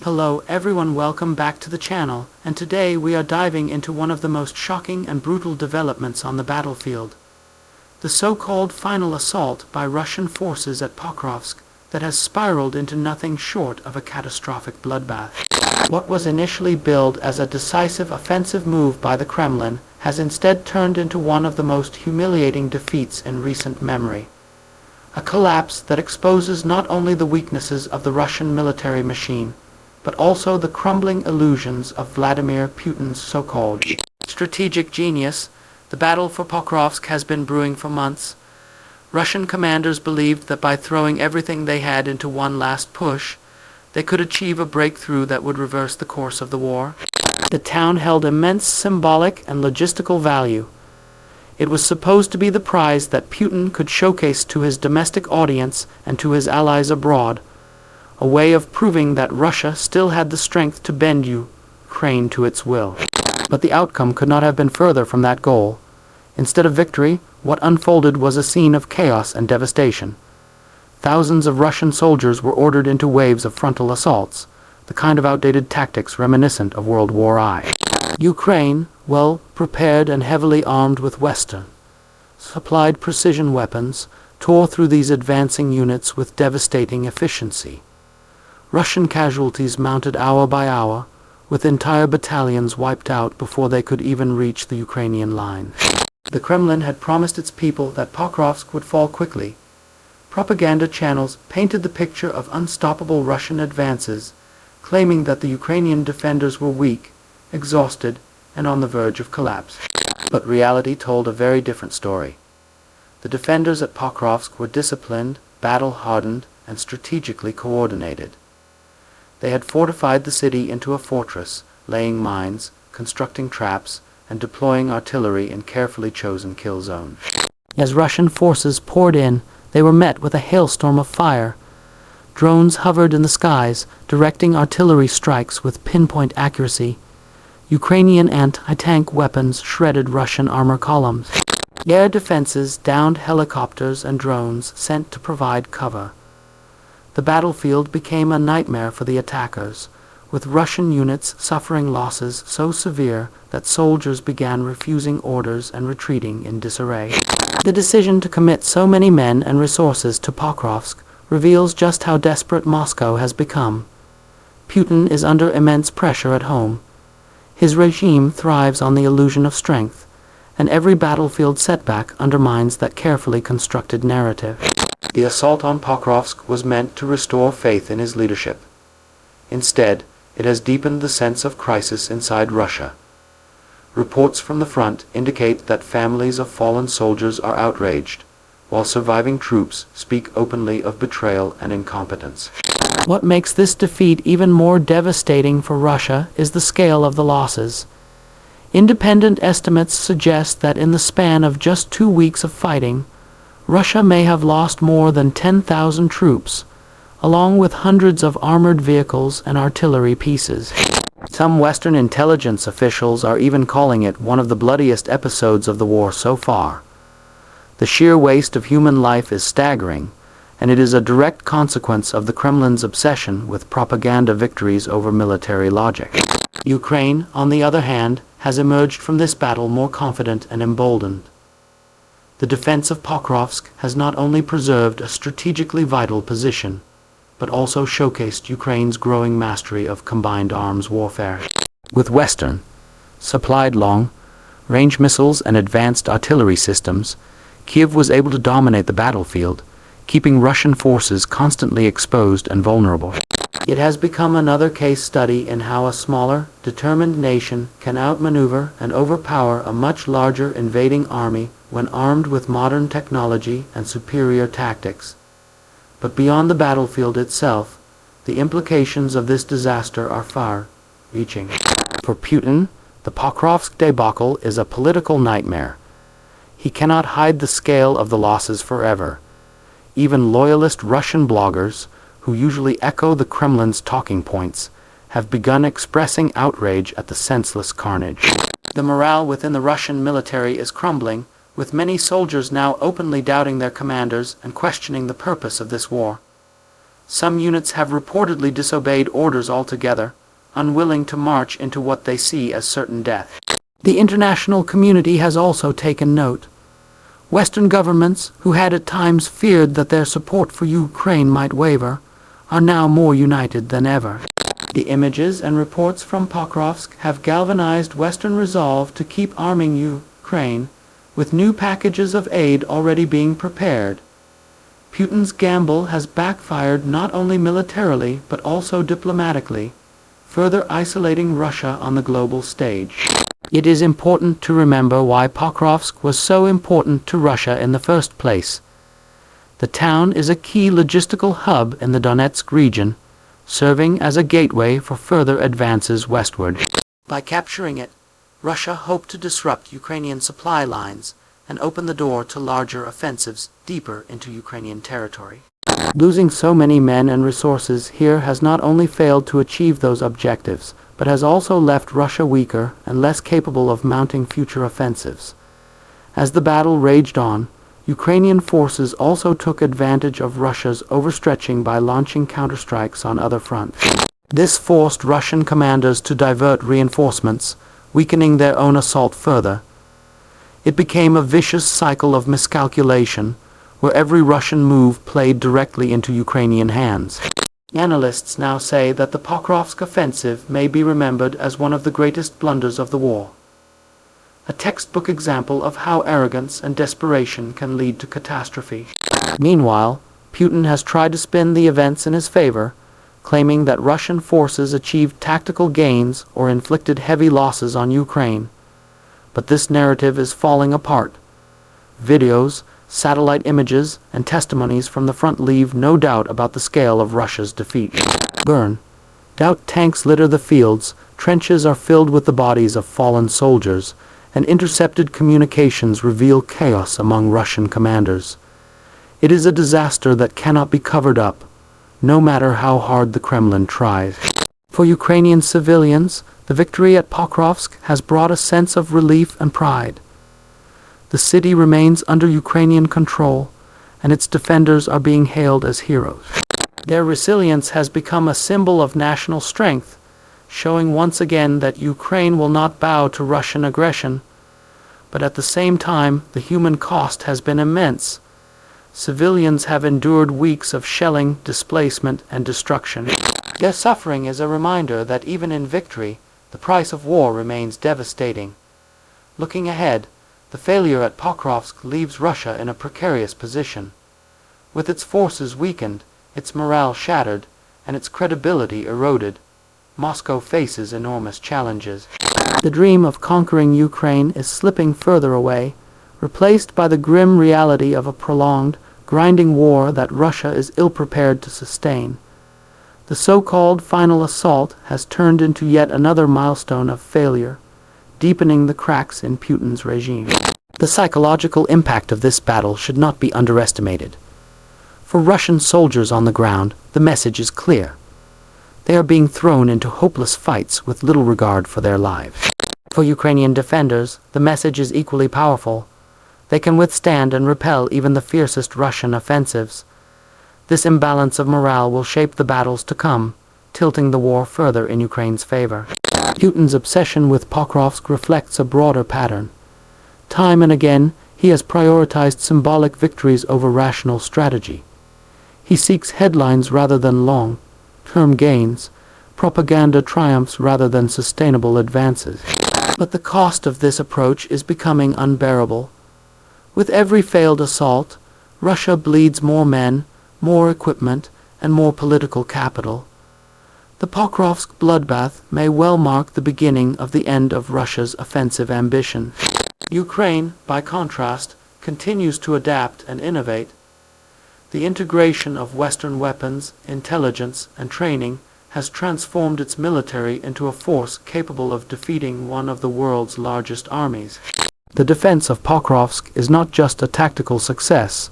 Hello everyone, welcome back to the channel, and today we are diving into one of the most shocking and brutal developments on the battlefield. The so-called final assault by Russian forces at Pokrovsk that has spiraled into nothing short of a catastrophic bloodbath. What was initially billed as a decisive offensive move by the Kremlin has instead turned into one of the most humiliating defeats in recent memory. A collapse that exposes not only the weaknesses of the Russian military machine, but also the crumbling illusions of Vladimir Putin's so-called strategic genius. The battle for Pokrovsk has been brewing for months. Russian commanders believed that by throwing everything they had into one last push, they could achieve a breakthrough that would reverse the course of the war. The town held immense symbolic and logistical value. It was supposed to be the prize that Putin could showcase to his domestic audience and to his allies abroad, a way of proving that Russia still had the strength to bend Ukraine to its will. But the outcome could not have been further from that goal. Instead of victory, what unfolded was a scene of chaos and devastation. Thousands of Russian soldiers were ordered into waves of frontal assaults, the kind of outdated tactics reminiscent of World War I. Ukraine, well prepared and heavily armed with Western supplied precision weapons, tore through these advancing units with devastating efficiency. Russian casualties mounted hour by hour, with entire battalions wiped out before they could even reach the Ukrainian line. The Kremlin had promised its people that Pokrovsk would fall quickly. Propaganda channels painted the picture of unstoppable Russian advances, claiming that the Ukrainian defenders were weak, exhausted, and on the verge of collapse. But reality told a very different story. The defenders at Pokrovsk were disciplined, battle-hardened, and strategically coordinated. They had fortified the city into a fortress, laying mines, constructing traps, and deploying artillery in carefully chosen kill zones. As Russian forces poured in, they were met with a hailstorm of fire. Drones hovered in the skies, directing artillery strikes with pinpoint accuracy. Ukrainian anti-tank weapons shredded Russian armor columns. Air defenses downed helicopters and drones sent to provide cover. The battlefield became a nightmare for the attackers, with Russian units suffering losses so severe that soldiers began refusing orders and retreating in disarray. The decision to commit so many men and resources to Pokrovsk reveals just how desperate Moscow has become. Putin is under immense pressure at home. His regime thrives on the illusion of strength, and every battlefield setback undermines that carefully constructed narrative. The assault on Pokrovsk was meant to restore faith in his leadership. Instead, it has deepened the sense of crisis inside Russia. Reports from the front indicate that families of fallen soldiers are outraged, while surviving troops speak openly of betrayal and incompetence. What makes this defeat even more devastating for Russia is the scale of the losses. Independent estimates suggest that in the span of just 2 weeks of fighting, Russia may have lost more than 10,000 troops, along with hundreds of armored vehicles and artillery pieces. Some Western intelligence officials are even calling it one of the bloodiest episodes of the war so far. The sheer waste of human life is staggering, and it is a direct consequence of the Kremlin's obsession with propaganda victories over military logic. Ukraine, on the other hand, has emerged from this battle more confident and emboldened. The defense of Pokrovsk has not only preserved a strategically vital position, but also showcased Ukraine's growing mastery of combined arms warfare. With Western supplied long-range missiles and advanced artillery systems, Kiev was able to dominate the battlefield, keeping Russian forces constantly exposed and vulnerable. It has become another case study in how a smaller, determined nation can outmaneuver and overpower a much larger invading army when armed with modern technology and superior tactics. But beyond the battlefield itself, the implications of this disaster are far-reaching. For Putin, the Pokrovsk debacle is a political nightmare. He cannot hide the scale of the losses forever. Even loyalist Russian bloggers, who usually echo the Kremlin's talking points, have begun expressing outrage at the senseless carnage. The morale within the Russian military is crumbling, with many soldiers now openly doubting their commanders and questioning the purpose of this war. Some units have reportedly disobeyed orders altogether, unwilling to march into what they see as certain death. The international community has also taken note. Western governments, who had at times feared that their support for Ukraine might waver, are now more united than ever. The images and reports from Pokrovsk have galvanized Western resolve to keep arming Ukraine, with new packages of aid already being prepared. Putin's gamble has backfired not only militarily but also diplomatically, further isolating Russia on the global stage. It is important to remember why Pokrovsk was so important to Russia in the first place. The town is a key logistical hub in the Donetsk region, serving as a gateway for further advances westward. By capturing it, Russia hoped to disrupt Ukrainian supply lines and open the door to larger offensives deeper into Ukrainian territory. Losing so many men and resources here has not only failed to achieve those objectives, but has also left Russia weaker and less capable of mounting future offensives. As the battle raged on, Ukrainian forces also took advantage of Russia's overstretching by launching counterstrikes on other fronts. This forced Russian commanders to divert reinforcements, weakening their own assault further. It became a vicious cycle of miscalculation, where every Russian move played directly into Ukrainian hands. Analysts now say that the Pokrovsk offensive may be remembered as one of the greatest blunders of the war. A textbook example of how arrogance and desperation can lead to catastrophe. Meanwhile, Putin has tried to spin the events in his favor, claiming that Russian forces achieved tactical gains or inflicted heavy losses on Ukraine. But this narrative is falling apart. Videos, satellite images, and testimonies from the front leave no doubt about the scale of Russia's defeat. Doubt tanks litter the fields, trenches are filled with the bodies of fallen soldiers, and intercepted communications reveal chaos among Russian commanders. It is a disaster that cannot be covered up, no matter how hard the Kremlin tries. For Ukrainian civilians, the victory at Pokrovsk has brought a sense of relief and pride. The city remains under Ukrainian control, and its defenders are being hailed as heroes. Their resilience has become a symbol of national strength, showing once again that Ukraine will not bow to Russian aggression. But at the same time, the human cost has been immense. Civilians have endured weeks of shelling, displacement, and destruction. Their suffering is a reminder that even in victory, the price of war remains devastating. Looking ahead, the failure at Pokrovsk leaves Russia in a precarious position. With its forces weakened, its morale shattered, and its credibility eroded, Moscow faces enormous challenges. The dream of conquering Ukraine is slipping further away, replaced by the grim reality of a prolonged, grinding war that Russia is ill-prepared to sustain. The so-called final assault has turned into yet another milestone of failure, deepening the cracks in Putin's regime. The psychological impact of this battle should not be underestimated. For Russian soldiers on the ground, the message is clear. They are being thrown into hopeless fights with little regard for their lives. For Ukrainian defenders, the message is equally powerful. They can withstand and repel even the fiercest Russian offensives. This imbalance of morale will shape the battles to come, tilting the war further in Ukraine's favor. Putin's obsession with Pokrovsk reflects a broader pattern. Time and again, he has prioritized symbolic victories over rational strategy. He seeks headlines rather than long-term gains, propaganda triumphs rather than sustainable advances. But the cost of this approach is becoming unbearable. With every failed assault, Russia bleeds more men, more equipment, and more political capital. The Pokrovsk bloodbath may well mark the beginning of the end of Russia's offensive ambition. Ukraine, by contrast, continues to adapt and innovate. The integration of Western weapons, intelligence, and training has transformed its military into a force capable of defeating one of the world's largest armies. The defense of Pokrovsk is not just a tactical success.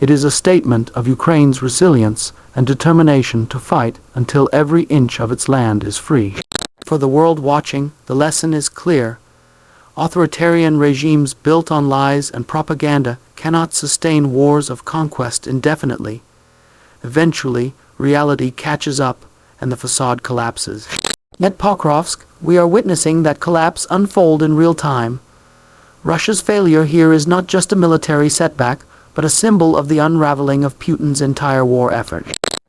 It is a statement of Ukraine's resilience and determination to fight until every inch of its land is free. For the world watching, the lesson is clear. Authoritarian regimes built on lies and propaganda cannot sustain wars of conquest indefinitely. Eventually, reality catches up and the facade collapses. At Pokrovsk, we are witnessing that collapse unfold in real time. Russia's failure here is not just a military setback, but a symbol of the unraveling of Putin's entire war effort.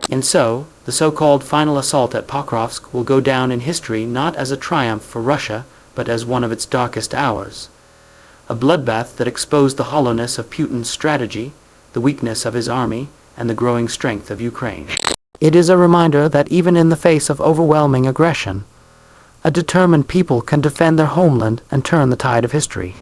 And so, the so-called final assault at Pokrovsk will go down in history not as a triumph for Russia, but as one of its darkest hours. A bloodbath that exposed the hollowness of Putin's strategy, the weakness of his army, and the growing strength of Ukraine. It is a reminder that even in the face of overwhelming aggression, a determined people can defend their homeland and turn the tide of history.